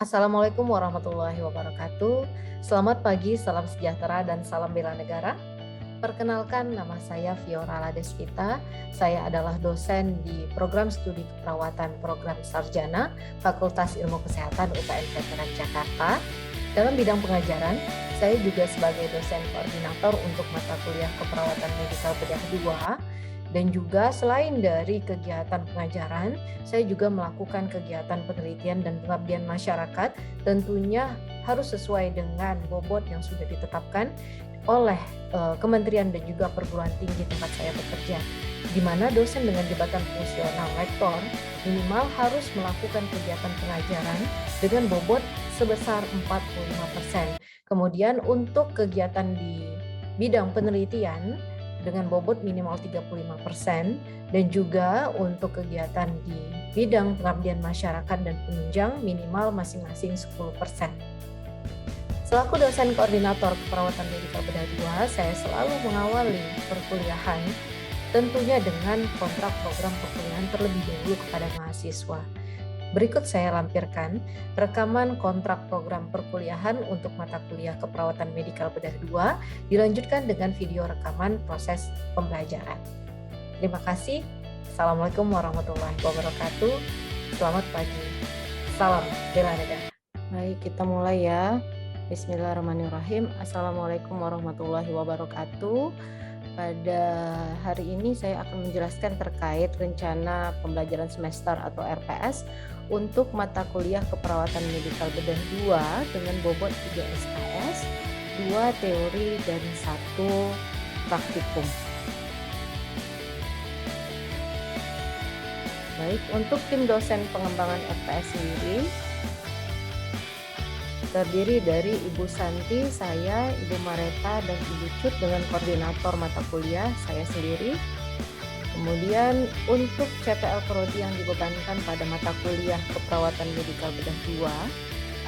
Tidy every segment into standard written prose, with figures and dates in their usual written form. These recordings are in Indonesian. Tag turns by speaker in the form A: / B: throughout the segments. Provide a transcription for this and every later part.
A: Assalamualaikum warahmatullahi wabarakatuh. Selamat pagi, salam sejahtera, dan salam bela negara. Perkenalkan, nama saya Fiora Ladesvita. Saya adalah dosen di Program Studi Keperawatan Program Sarjana Fakultas Ilmu Kesehatan UPN Veteran Jakarta. Dalam bidang pengajaran, saya juga sebagai dosen koordinator untuk mata kuliah Keperawatan Medikal Bedah 2. Dan juga selain dari kegiatan pengajaran, saya juga melakukan kegiatan penelitian dan pengabdian masyarakat, tentunya harus sesuai dengan bobot yang sudah ditetapkan oleh kementerian dan juga perguruan tinggi tempat saya bekerja, di mana dosen dengan jabatan fungsional rektor minimal harus melakukan kegiatan pengajaran dengan bobot sebesar 45%. Kemudian untuk kegiatan di bidang penelitian dengan bobot minimal 35%, dan juga untuk kegiatan di bidang pengabdian masyarakat dan penunjang minimal masing-masing 10%. Selaku dosen koordinator keperawatan medikal bedah 2, saya selalu mengawali perkuliahan tentunya dengan kontrak program perkuliahan terlebih dahulu kepada mahasiswa. Berikut saya lampirkan rekaman kontrak program perkuliahan untuk mata kuliah keperawatan medikal bedah 2 dilanjutkan dengan video rekaman proses pembelajaran. Terima kasih. Assalamualaikum warahmatullahi wabarakatuh. Selamat pagi. Salam bela negara. Baik, kita mulai ya. Bismillahirrahmanirrahim. Assalamualaikum warahmatullahi wabarakatuh. Pada hari ini saya akan menjelaskan terkait rencana pembelajaran semester atau RPS untuk mata kuliah keperawatan medikal bedah 2 dengan bobot 3 SKS, 2 teori dan 1 praktikum. Baik, untuk tim dosen pengembangan RPS sendiri terdiri dari Ibu Santi, saya, Ibu Mareta, dan Ibu Cut dengan koordinator mata kuliah, saya sendiri. Kemudian untuk CPL Prodi yang dibebankan pada mata kuliah keperawatan medikal bedah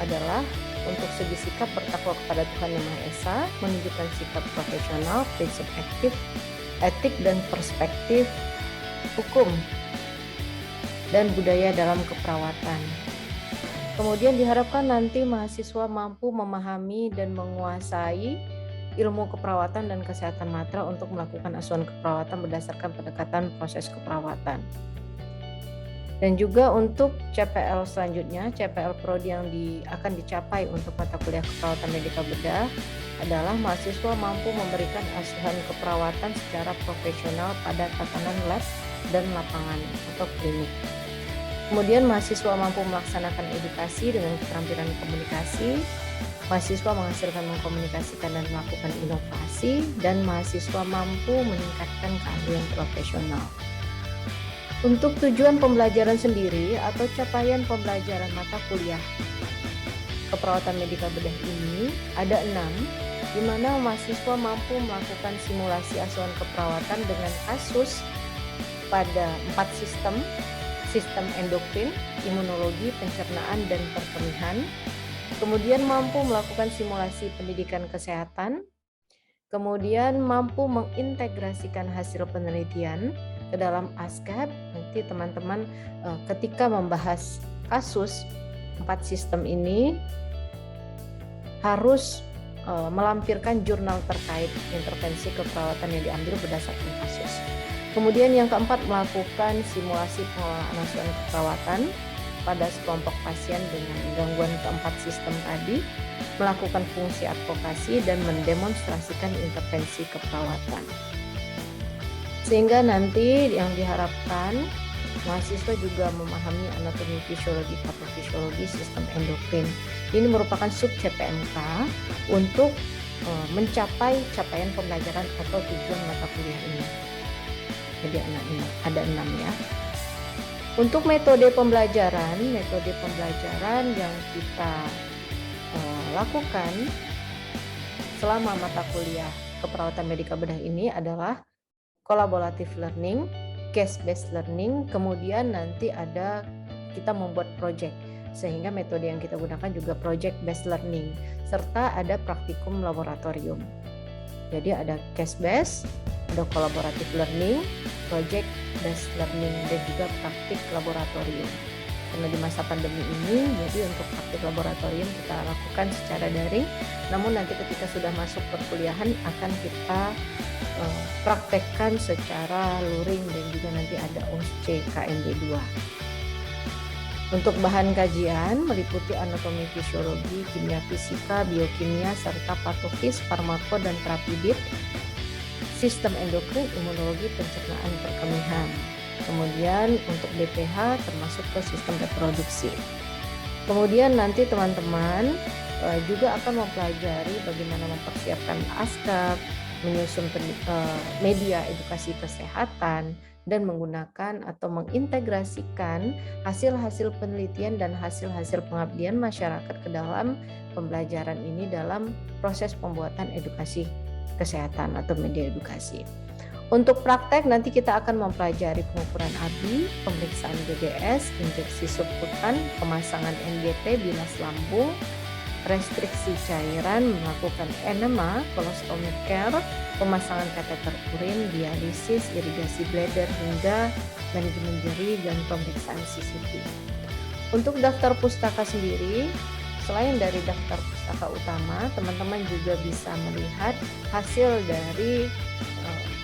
A: 2 adalah untuk segi sikap bertakwa kepada Tuhan Yang Maha Esa, menunjukkan sikap profesional, prinsip etik dan perspektif hukum dan budaya dalam keperawatan. Kemudian diharapkan nanti mahasiswa mampu memahami dan menguasai ilmu keperawatan dan kesehatan matra untuk melakukan asuhan keperawatan berdasarkan pendekatan proses keperawatan. Dan juga untuk CPL selanjutnya, CPL Prodi yang akan dicapai untuk mata kuliah keperawatan medikal bedah adalah mahasiswa mampu memberikan asuhan keperawatan secara profesional pada tatanan lab dan lapangan atau klinik. Kemudian mahasiswa mampu melaksanakan edukasi dengan keterampilan komunikasi, mahasiswa menghasilkan mengkomunikasikan dan melakukan inovasi, dan mahasiswa mampu meningkatkan keahlian profesional. Untuk tujuan pembelajaran sendiri atau capaian pembelajaran mata kuliah keperawatan medikal bedah ini ada 6, di mana mahasiswa mampu melakukan simulasi asuhan keperawatan dengan kasus pada 4 sistem endokrin, imunologi, pencernaan, dan perkemihan. Kemudian mampu melakukan simulasi pendidikan kesehatan. Kemudian mampu mengintegrasikan hasil penelitian ke dalam ASCAP. Nanti teman-teman ketika membahas kasus 4 sistem ini harus melampirkan jurnal terkait intervensi keperawatan yang diambil berdasarkan kasus. Kemudian yang keempat, melakukan simulasi pengelolaan asuhan keperawatan pada sekelompok pasien dengan gangguan keempat sistem tadi, melakukan fungsi advokasi dan mendemonstrasikan intervensi keperawatan. Sehingga nanti yang diharapkan mahasiswa juga memahami anatomi fisiologi, patofisiologi sistem endokrin. Ini merupakan sub CPMK untuk mencapai capaian pembelajaran atau tujuan mata kuliah ini. Jadi ada 6 ya. Untuk metode pembelajaran yang kita lakukan selama mata kuliah keperawatan medikal bedah ini adalah collaborative learning, case-based learning, kemudian nanti ada kita membuat project, sehingga metode yang kita gunakan juga project-based learning, serta ada praktikum laboratorium. Jadi ada case-based, ada collaborative learning, project based learning, dan juga praktik laboratorium. karena di masa pandemi ini, jadi untuk praktik laboratorium kita lakukan secara daring. Namun nanti ketika sudah masuk perkuliahan akan kita praktekkan secara luring dan juga nanti ada OSCE KMB 2. Untuk bahan kajian meliputi anatomi fisiologi, kimia fisika, biokimia, serta patofis, farmako, dan terapi BIT, sistem endokrin, imunologi, pencernaan, perkemihan. Kemudian untuk BPH termasuk ke sistem reproduksi. Kemudian nanti teman-teman juga akan mempelajari bagaimana mempersiapkan ASKAP, menyusun media edukasi kesehatan, dan menggunakan atau mengintegrasikan hasil-hasil penelitian dan hasil-hasil pengabdian masyarakat ke dalam pembelajaran ini dalam proses pembuatan edukasi kesehatan atau media edukasi. Untuk praktek nanti kita akan mempelajari pengukuran ABI, pemeriksaan GDS, injeksi subkutan, pemasangan NGT, bilas lambung, restriksi cairan, melakukan enema, colostomy care, pemasangan kateter urin, dialisis, irigasi bladder, hingga manajemen nyeri dan pemeriksaan CCT. Untuk daftar pustaka sendiri, selain dari daftar pustaka utama, teman-teman juga bisa melihat hasil dari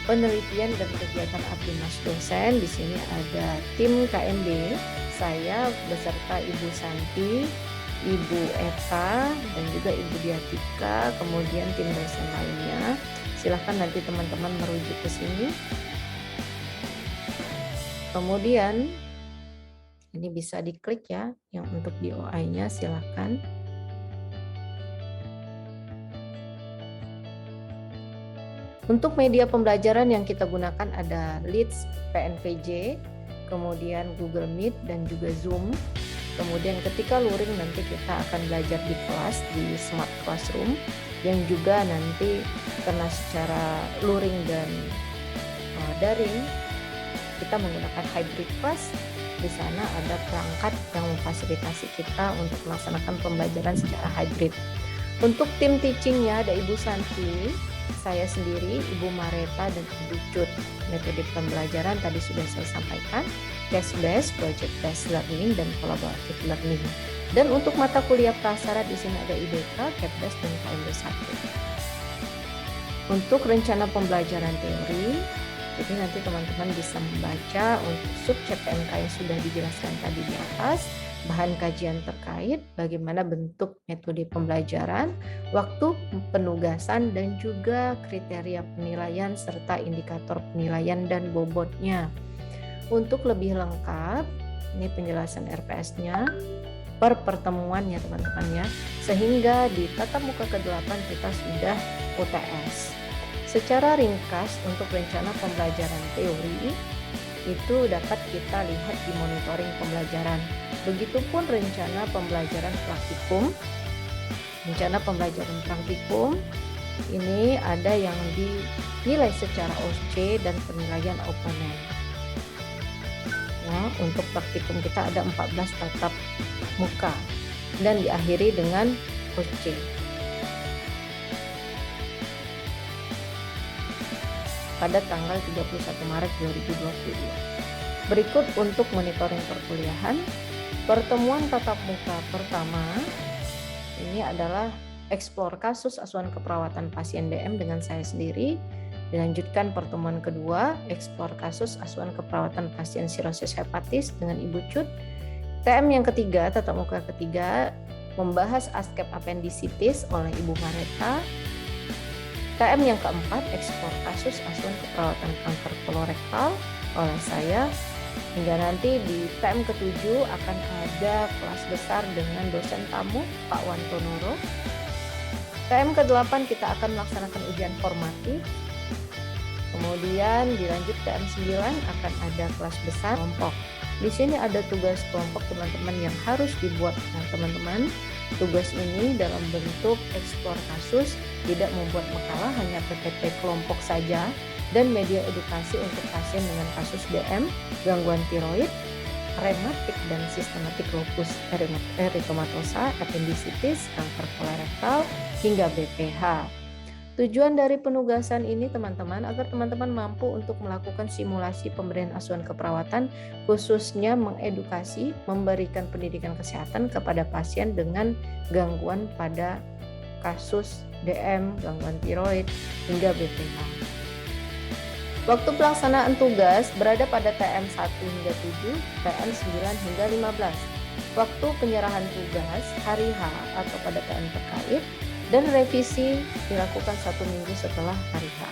A: penelitian dan kegiatan abdi mas dosen. Di sini ada tim KMB, saya beserta Ibu Santi, Ibu Eva, dan juga Ibu Diatika, kemudian tim dosen lainnya. Silahkan nanti teman-teman merujuk ke sini. Kemudian ini bisa diklik ya, yang untuk DOI-nya silahkan. Untuk media pembelajaran yang kita gunakan ada Leeds PNVJ, kemudian Google Meet, dan juga Zoom. Kemudian ketika luring nanti kita akan belajar di kelas di Smart Classroom, yang juga nanti karena secara luring dan daring kita menggunakan hybrid class. Di sana ada perangkat yang memfasilitasi kita untuk melaksanakan pembelajaran secara hybrid. Untuk tim teachingnya ada Ibu Santi, saya sendiri, Ibu Mareta, dan Ibu Cut. Metode pembelajaran tadi sudah saya sampaikan, case-based, project-based learning, dan collaborative learning. Dan untuk mata kuliah prasyarat di sini ada IBK, CAPDAS, dan KMB 1. Untuk rencana pembelajaran teori, jadi nanti teman-teman bisa membaca untuk sub CPMK yang sudah dijelaskan tadi di atas, bahan kajian terkait, bagaimana bentuk metode pembelajaran, waktu penugasan, dan juga kriteria penilaian serta indikator penilaian dan bobotnya. Untuk lebih lengkap, ini penjelasan RPS-nya per pertemuan ya teman-teman ya, sehingga di tatap muka ke-8 kita sudah UTS. Secara ringkas untuk rencana pembelajaran teori itu dapat kita lihat di monitoring pembelajaran. Begitupun rencana pembelajaran praktikum. Rencana pembelajaran praktikum ini ada yang dinilai secara OSCE dan penilaian oponen. Ya, untuk praktikum kita ada 14 tatap muka dan diakhiri dengan OSCE. Pada tanggal 31 Maret 2022. Berikut untuk monitoring perkuliahan. Pertemuan tatap muka pertama ini adalah eksplor kasus asuhan keperawatan pasien DM dengan saya sendiri. Dilanjutkan pertemuan kedua, eksplor kasus asuhan keperawatan pasien sirosis hepatis dengan Ibu Cut. TM yang ketiga, tatap muka ketiga, membahas ASCAP appendicitis oleh Ibu Mareta. TM yang keempat, eksplor kasus asuhan keperawatan kanker kolorektal oleh saya. Hingga nanti di TM ke-7 akan ada kelas besar dengan dosen tamu Pak Wantonoro. TM ke-8 kita akan melaksanakan ujian formatif. Kemudian dilanjut TM 9 akan ada kelas besar kelompok. Di sini ada tugas kelompok teman-teman yang harus dibuat. Nah, teman-teman, tugas ini dalam bentuk eksplor kasus, tidak membuat makalah, hanya PPT kelompok saja, dan media edukasi untuk pasien dengan kasus DM, gangguan tiroid, rematik dan sistematik lupus eritematosa, appendicitis, kanker kolorektal, hingga BPH. Tujuan dari penugasan ini teman-teman agar teman-teman mampu untuk melakukan simulasi pemberian asuhan keperawatan, khususnya mengedukasi, memberikan pendidikan kesehatan kepada pasien dengan gangguan pada kasus DM, gangguan tiroid, hingga BPH. Waktu pelaksanaan tugas berada pada TM 1 hingga 7, TM 9 hingga 15. Waktu penyerahan tugas hari H atau pada TM terkait, dan revisi dilakukan 1 minggu setelah hari H.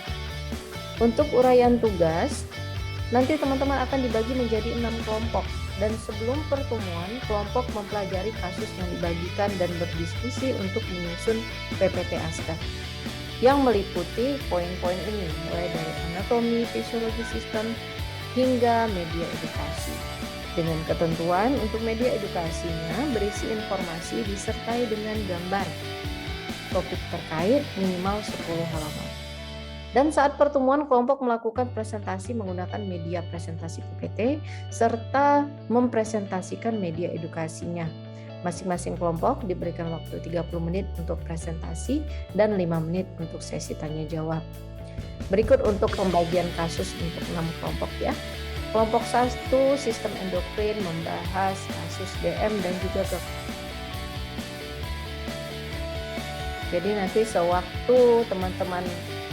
A: Untuk uraian tugas, nanti teman-teman akan dibagi menjadi 6 kelompok, dan sebelum pertemuan, kelompok mempelajari kasus yang dibagikan dan berdiskusi untuk menyusun PPT ASKA yang meliputi poin-poin ini, mulai dari anatomi, fisiologi sistem, hingga media edukasi. Dengan ketentuan untuk media edukasinya berisi informasi disertai dengan gambar topik terkait minimal 10 halaman. Dan saat pertemuan, kelompok melakukan presentasi menggunakan media presentasi PPT serta mempresentasikan media edukasinya. Masing-masing kelompok diberikan waktu 30 menit untuk presentasi dan 5 menit untuk sesi tanya jawab. Berikut untuk pembagian kasus untuk 6 kelompok ya. Kelompok 1 sistem endokrin membahas kasus DM dan juga Jadi nanti sewaktu teman-teman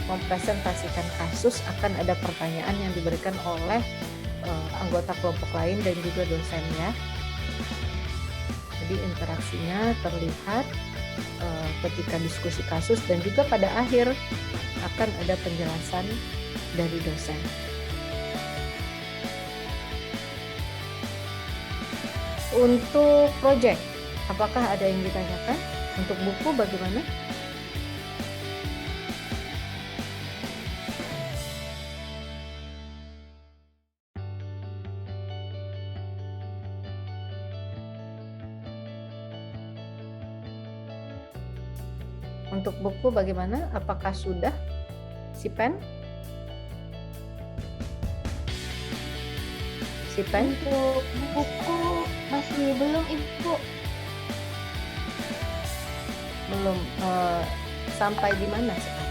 A: mempresentasikan kasus akan ada pertanyaan yang diberikan oleh anggota kelompok lain dan juga dosennya. Jadi interaksinya terlihat ketika diskusi kasus dan juga pada akhir akan ada penjelasan dari dosen. Untuk proyek, apakah ada yang ditanyakan? Untuk buku bagaimana? Untuk buku bagaimana? Apakah sudah si pen? Si pen?
B: Untuk buku masih belum Ibu.
A: Belum. Sampai di mana sekarang?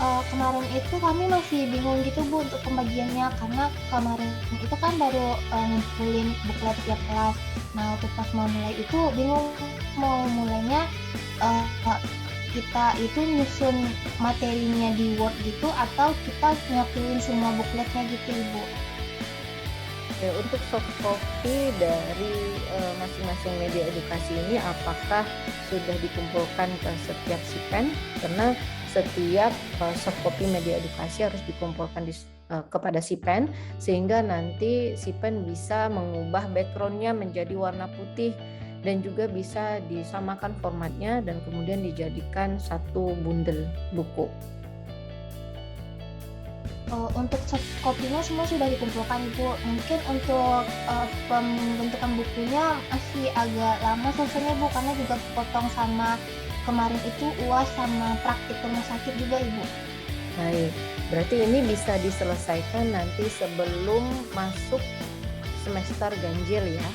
B: Kemarin itu kami masih bingung gitu Bu untuk pembagiannya, karena kemarin itu kan baru ngumpulin buklet tiap kelas. Nah waktu pas mau mulai itu bingung mau mulainya kita itu nyusun materinya di Word gitu atau kita nyatuin semua bukletnya gitu Ibu.
A: Ya, untuk soft copy dari masing-masing media edukasi ini apakah sudah dikumpulkan ke setiap sipen? Karena setiap soft copy media edukasi harus dikumpulkan kepada sipen sehingga nanti sipen bisa mengubah backgroundnya menjadi warna putih dan juga bisa disamakan formatnya dan kemudian dijadikan satu bundel buku.
B: Untuk soft copy-nya semua sudah dikumpulkan Ibu. Mungkin untuk pembentukan bukunya masih agak lama selesainya Bu, karena juga potong sama kemarin itu UAS sama praktik rumah sakit juga Ibu.
A: Baik, berarti ini bisa diselesaikan nanti sebelum masuk semester ganjil ya.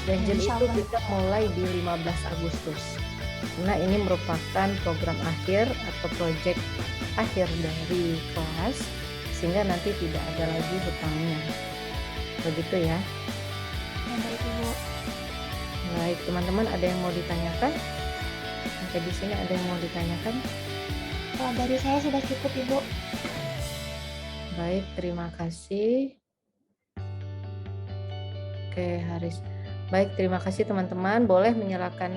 A: Ganjil itu bisa mulai di 15 Agustus. Karena ini merupakan program akhir atau proyek akhir dari kelas sehingga nanti tidak ada lagi hutangnya. Begitu ya.
B: Baik Ibu.
A: Baik, teman-teman ada yang mau ditanyakan? Sampai di sini ada yang mau ditanyakan?
B: Dari saya sudah cukup Ibu.
A: Baik, terima kasih. Oke, Haris. Baik, terima kasih teman-teman. Boleh menyalakan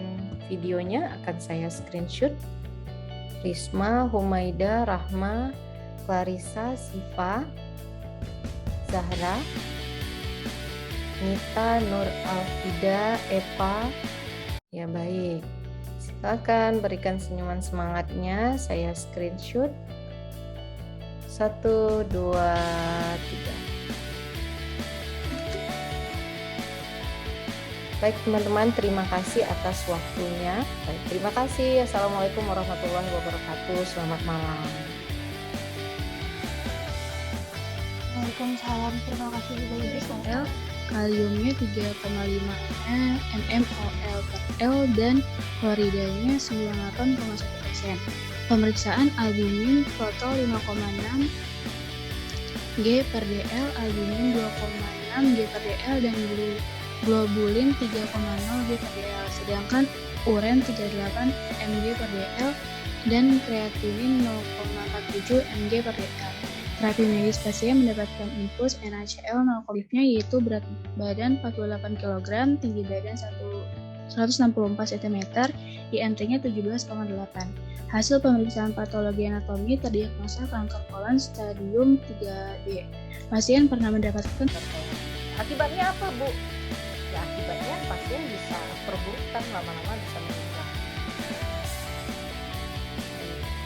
A: videonya, akan saya screenshot. Risma, Humaida, Rahma, Clarissa, Siva, Zahra, Nita, Nur Alfida, Eva. Ya baik, silakan berikan senyuman semangatnya. Saya screenshot. 1, 2, 3. Baik teman-teman, terima kasih atas waktunya. Baik, terima kasih. Assalamualaikum warahmatullahi wabarakatuh. Selamat malam.
B: Waalaikumsalam. Terima kasih juga Ibu.
C: kaliumnya 3,5 mmol per L, dan kloridanya 98,1%. Pemeriksaan albumin total 5,6 G per DL, albumin 2,6 G per DL, dan globulin 3,0 G per DL, sedangkan uren 38 mg per DL dan kreatinin 0,47 mg per DL. Terapi medis pasien mendapatkan infus NaCl 0,5-nya, yaitu berat badan 48 kg, tinggi badan 164 cm, IMT-nya 17,8. Hasil pemeriksaan patologi anatomi terdiagnosa kanker kolon stadium 3D. Pasien pernah mendapatkan
A: Akibatnya apa, Bu? Ya, akibatnya pasien bisa perburukan, lama-lama bisa meninggal.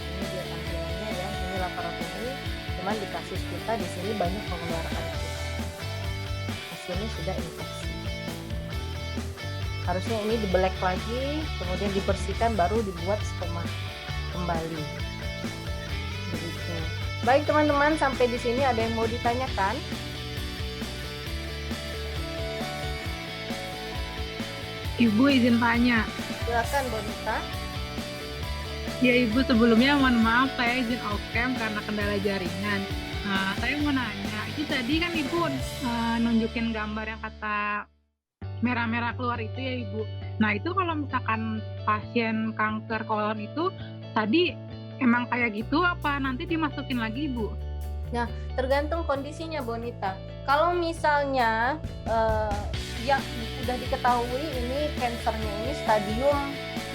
A: Ini dia tampilannya ya, ini laparotomi, cuman di kasus kita di sini banyak pengeluaran pus. Pasiennya sudah infeksi. Harusnya ini dibelek lagi, kemudian dibersihkan, baru dibuat stoma kembali. Begitu. Baik teman-teman, sampai di sini ada yang mau ditanyakan?
D: Ibu izin tanya.
A: Silakan Bonita.
D: Ya Ibu, sebelumnya mohon maaf saya izin off-cam karena kendala jaringan. Saya mau nanya, itu tadi kan Ibu nunjukin gambar yang kata merah-merah keluar itu ya Ibu. Nah itu kalau misalkan pasien kanker kolon itu tadi emang kayak gitu apa nanti dimasukin lagi Ibu?
A: Nah, tergantung kondisinya Bonita. Kalau misalnya yang sudah diketahui ini kansernya ini stadium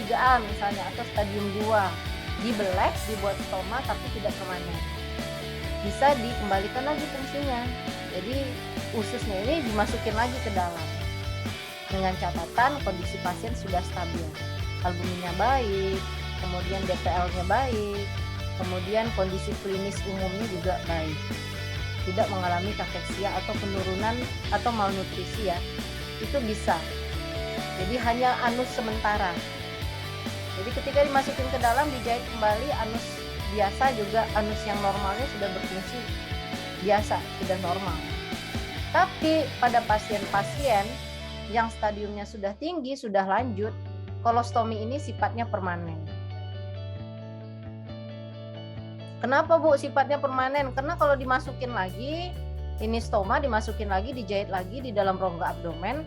A: 3A misalnya atau stadium 2, dibelek, dibuat stoma tapi tidak permanen, bisa dikembalikan lagi fungsinya. Jadi ususnya ini dimasukin lagi ke dalam dengan catatan kondisi pasien sudah stabil, albuminnya baik, kemudian DPL-nya baik, kemudian kondisi klinis umumnya juga baik, tidak mengalami kakeksia atau penurunan atau malnutrisi ya, itu bisa. Jadi hanya anus sementara. Jadi ketika dimasukin ke dalam, dijahit kembali, anus biasa juga, anus yang normalnya sudah berfungsi biasa, sudah normal. Tapi pada pasien-pasien yang stadiumnya sudah tinggi, sudah lanjut, kolostomi ini sifatnya permanen. Kenapa Bu sifatnya permanen? Karena kalau dimasukin lagi, ini stoma dimasukin lagi, dijahit lagi di dalam rongga abdomen,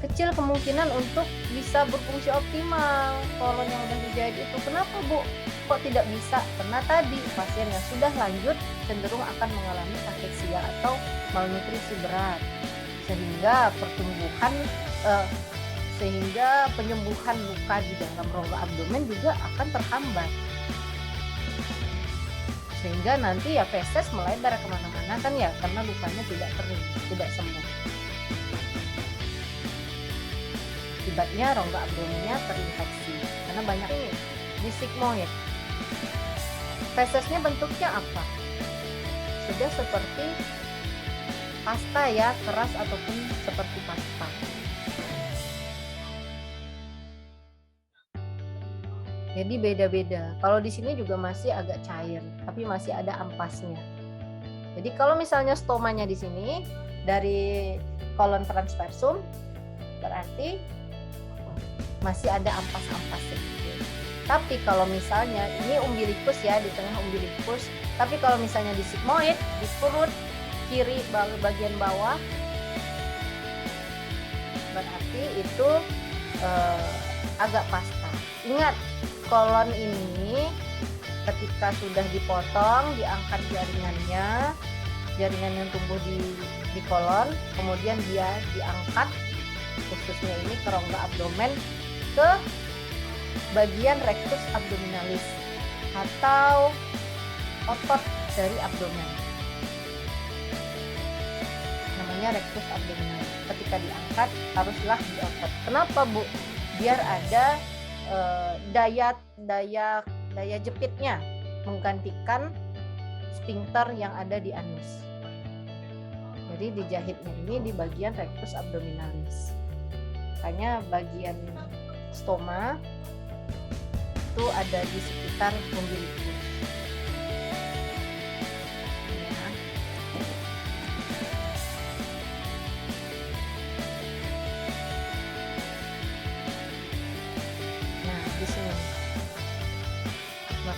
A: kecil kemungkinan untuk bisa berfungsi optimal kolon yang udah dijahit itu. Kenapa Bu? Kok tidak bisa? Karena tadi pasien yang sudah lanjut cenderung akan mengalami kakeksia atau malnutrisi berat, sehingga sehingga penyembuhan luka di dalam rongga abdomen juga akan terhambat, sehingga nanti ya feses melebar kemana-mana kan ya, karena lukanya tidak kering, tidak sembuh. Akibatnya rongga abdomennya terinfeksi karena banyak ini di sigmoid. Fesesnya bentuknya apa? Sudah seperti pasta ya, keras ataupun seperti pasta. Jadi beda-beda. Kalau di sini juga masih agak cair, tapi masih ada ampasnya. Jadi kalau misalnya stomanya di sini dari kolon transversum, berarti masih ada ampas-ampas sedikit. Tapi kalau misalnya ini umbilikus ya, di tengah umbilikus, tapi kalau misalnya di sigmoid, di perut kiri bagian bawah, berarti itu agak pasta. Ingat, kolon ini ketika sudah dipotong, diangkat jaringan yang tumbuh di kolon, kemudian dia diangkat khususnya ini ke rongga abdomen, ke bagian rectus abdominalis atau otot dari abdomen, namanya rectus abdominalis. Ketika diangkat haruslah diotot. Kenapa Bu? Biar ada daya jepitnya menggantikan sphincter yang ada di anus. Jadi dijahitnya ini di bagian rectus abdominalis. Makanya bagian stoma itu ada di sekitar umbilikus. Ya.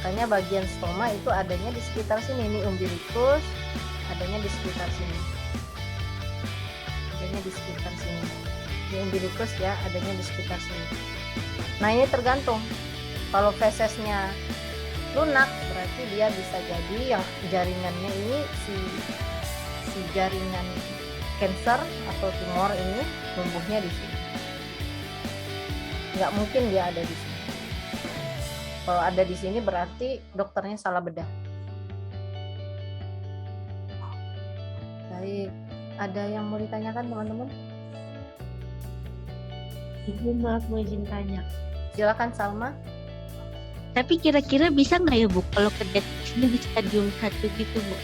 A: Makanya bagian stoma itu adanya di sekitar sini. Ini umbilikus, adanya di sekitar sini. Adanya di sekitar sini. Di umbilikus ya, adanya di sekitar sini. Nah, ini tergantung. Kalau fesesnya lunak, berarti dia bisa jadi yang jaringannya ini si jaringan cancer atau tumor ini tumbuhnya di sini. Nggak mungkin dia ada di sini. Kalau ada di sini berarti dokternya salah bedah. Baik, ada yang mau ditanyakan teman-teman?
E: Ibu maaf mau izin tanya.
A: Silakan Salma.
E: Tapi kira-kira bisa nggak ya Bu kalau kedeteksinya di stadium 1 gitu Bu?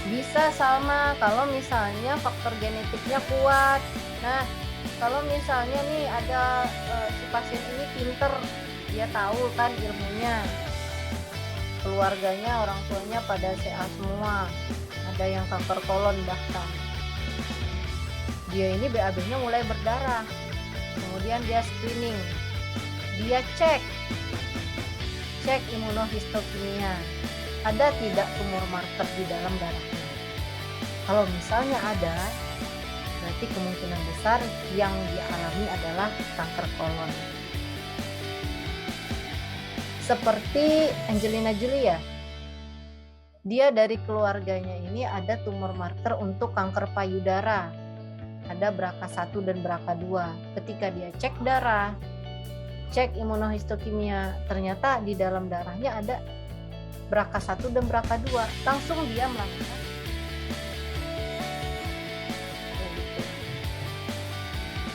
A: Bisa Salma, kalau misalnya faktor genetiknya kuat. Nah, kalau misalnya nih ada si pasien ini pinter, dia tahu kan ilmunya, keluarganya, orang tuanya pada CA semua, ada yang kanker kolon bahkan. Dia ini BAB-nya mulai berdarah, kemudian dia screening, dia cek imunohistokimia, ada tidak tumor marker di dalam darahnya. Kalau misalnya ada, berarti kemungkinan besar yang dialami adalah kanker kolon. Seperti Angelina Jolie ya, dia dari keluarganya ini ada tumor marker untuk kanker payudara, ada BRCA1 dan BRCA2. Ketika dia cek darah, cek imunohistokimia, ternyata di dalam darahnya ada BRCA1 dan BRCA2, langsung dia melakukan.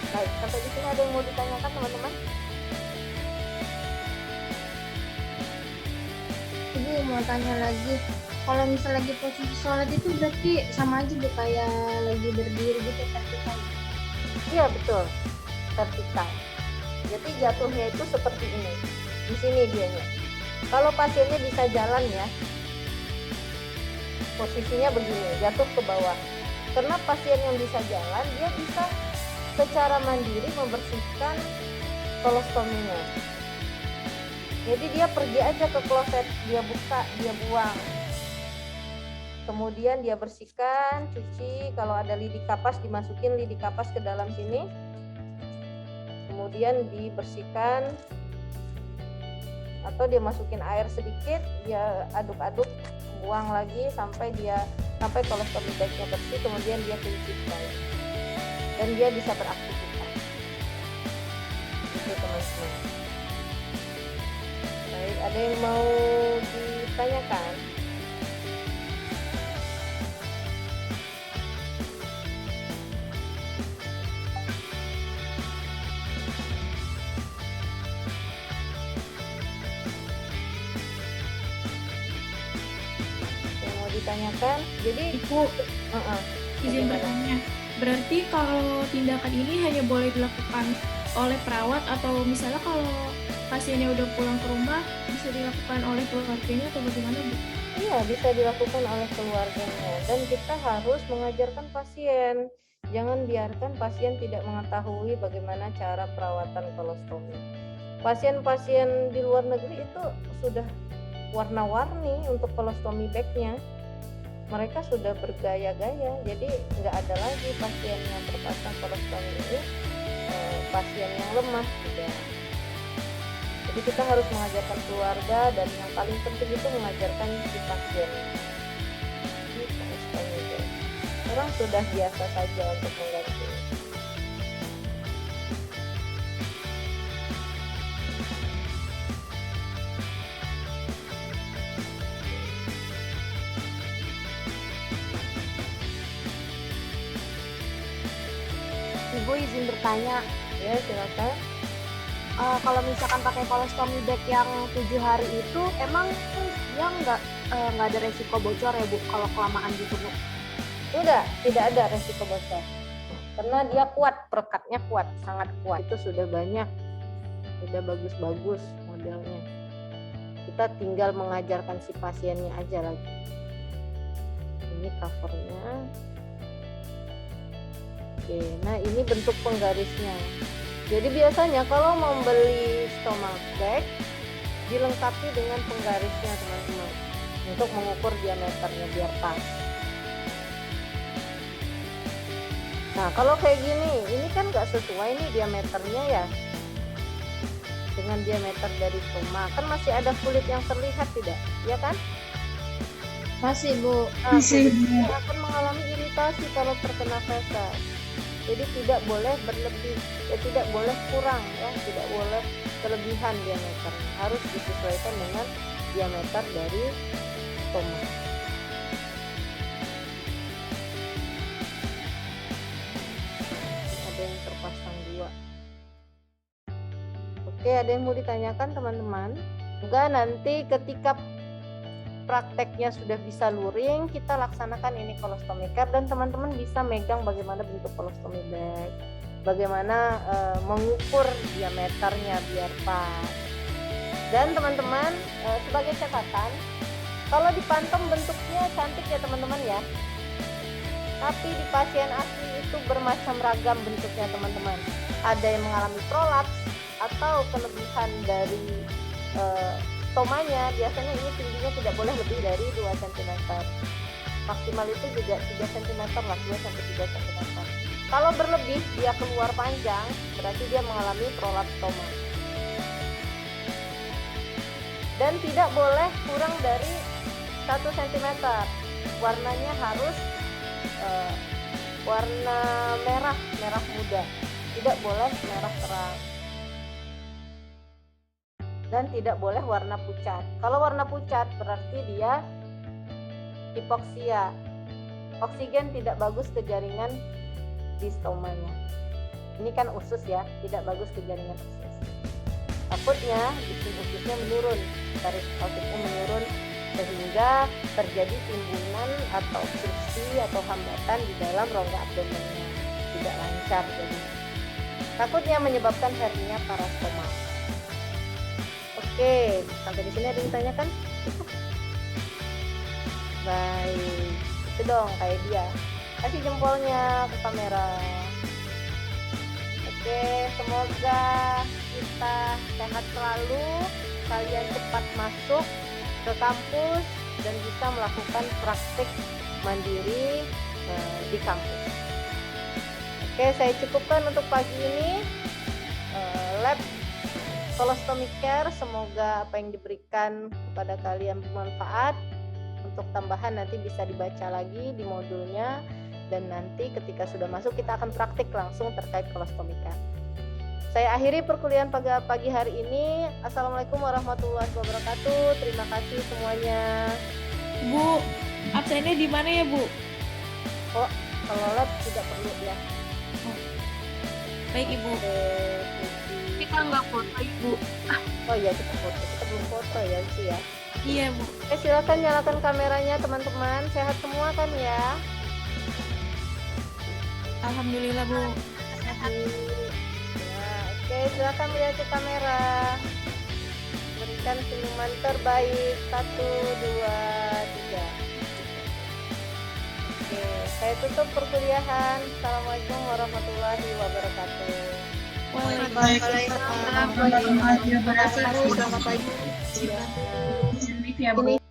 A: Baik, sampai di sini ada yang mau ditanyakan teman-teman?
B: Ibu mau tanya lagi, kalau misalnya lagi posisi sholat itu berarti sama aja Bu kayak lagi berdiri gitu vertikal?
A: Iya betul, vertikal. Jadi jatuhnya itu seperti ini. Di sini dianya. Kalau pasiennya bisa jalan ya, posisinya begini, jatuh ke bawah. Karena pasien yang bisa jalan, dia bisa secara mandiri membersihkan kolostominya. Jadi dia pergi aja ke kloset, dia buka, dia buang. Kemudian dia bersihkan, cuci, kalau ada lidi kapas dimasukin lidi kapas ke dalam sini. Kemudian dibersihkan atau dia masukin air sedikit, dia aduk-aduk, buang lagi sampai kolostomi bagnya bersih, kemudian dia cucikan dan dia bisa beraktivitas. Itu teman-teman. Baik, ada yang mau ditanyakan? Ditanyakan. Jadi
F: Ibu, izin bertanya. Berarti kalau tindakan ini hanya boleh dilakukan oleh perawat atau misalnya kalau pasiennya udah pulang ke rumah bisa dilakukan oleh keluarganya atau bagaimana Bu?
A: Iya, bisa dilakukan oleh keluarganya dan kita harus mengajarkan pasien. Jangan biarkan pasien tidak mengetahui bagaimana cara perawatan kolostomi. Pasien-pasien di luar negeri itu sudah warna-warni untuk kolostomi bagnya. Mereka sudah bergaya-gaya, jadi nggak ada lagi pasien yang terpasang kolostomi ini pasien yang lemah juga. Jadi kita harus mengajarkan keluarga dan yang paling penting itu mengajarkan si pasien. Orang sudah biasa saja untuk mengganti.
B: Ibu izin bertanya,
A: Ya silakan.
B: kalau misalkan pakai kolostomi bag yang 7 hari itu emang dia nggak ada resiko bocor ya Bu kalau kelamaan gitu Bu?
A: Enggak, tidak ada resiko bocor. Karena dia kuat, perekatnya kuat, sangat kuat. Itu sudah banyak, sudah bagus-bagus modelnya. Kita tinggal mengajarkan si pasiennya aja lagi. Ini covernya. Oke, nah ini bentuk penggarisnya. Jadi biasanya kalau membeli stomach bag, dilengkapi dengan penggarisnya teman-teman untuk mengukur diameternya biar pas. Nah kalau kayak gini, ini kan nggak sesuai nih diameternya ya dengan diameter dari stoma, kan masih ada kulit yang terlihat tidak, ya kan?
B: Masih Bu.
A: Nah, kulit akan mengalami iritasi kalau terkena feses. Jadi tidak boleh berlebih, ya tidak boleh kurang, ya tidak boleh kelebihan diameternya, harus disesuaikan dengan diameter dari stoma. Ada yang terpasang dua. Oke, ada yang mau ditanyakan teman-teman? Juga nanti ketika prakteknya sudah bisa luring, kita laksanakan ini colostomy care dan teman-teman bisa megang bagaimana bentuk colostomy bag, bagaimana mengukur diameternya biar pas. Dan teman-teman sebagai catatan, kalau dipantau bentuknya cantik ya teman-teman ya, tapi di pasien asli itu bermacam ragam bentuknya teman-teman. Ada yang mengalami prolaps atau kelebihan dari stomanya, biasanya ini tingginya tidak boleh lebih dari 2 cm. Maksimal itu juga 3 cm lah, 2 sampai 3 cm. Kalau berlebih dia keluar panjang, berarti dia mengalami prolaps stoma. Dan tidak boleh kurang dari 1 cm. Warnanya harus warna merah muda. Tidak boleh merah terang. Dan tidak boleh warna pucat. Kalau warna pucat berarti dia hipoksia. Oksigen tidak bagus ke jaringan di stomanya. Ini kan usus ya, tidak bagus ke jaringan usus. Takutnya bikin ususnya menurun, tarik oksigennya menurun sehingga terjadi timbunan atau obstruksi atau hambatan di dalam rongga abdomennya, tidak lancar jadi. Takutnya menyebabkan hernia parastoma. Oke, sampai di sini ada yang ditanyakan? Baik, itu dong kayak dia. Kasih jempolnya ke kamera. Oke, semoga kita sehat selalu, kalian cepat masuk ke kampus dan bisa melakukan praktik mandiri di kampus. Oke, saya cukupkan untuk pagi ini lab colostomy care. Semoga apa yang diberikan kepada kalian bermanfaat. Untuk tambahan nanti bisa dibaca lagi di modulnya, dan nanti ketika sudah masuk kita akan praktik langsung terkait colostomy care. Saya akhiri perkuliahan pagi hari ini. Assalamualaikum warahmatullahi wabarakatuh. Terima kasih semuanya.
F: Bu, absennya di mana ya Bu?
A: Oh, kalau lab tidak perlu ya.
F: Baik Ibu.
E: Kita nggak foto Ibu.
A: Oh iya, kita foto. Kita belum foto ya sih ya.
F: Iya Bu.
A: Silakan nyalakan kameranya teman-teman. Sehat semua kan ya?
F: Alhamdulillah Bu.
A: Ya, oke, silakan melihat ke kamera. Berikan senyuman terbaik. 1, 2, 3. Oke, saya tutup perkuliahan. Assalamualaikum warahmatullahi wabarakatuh.
F: Waalaikumsalam.
A: Selamat pagi.
F: Selamat pagi.
A: Ini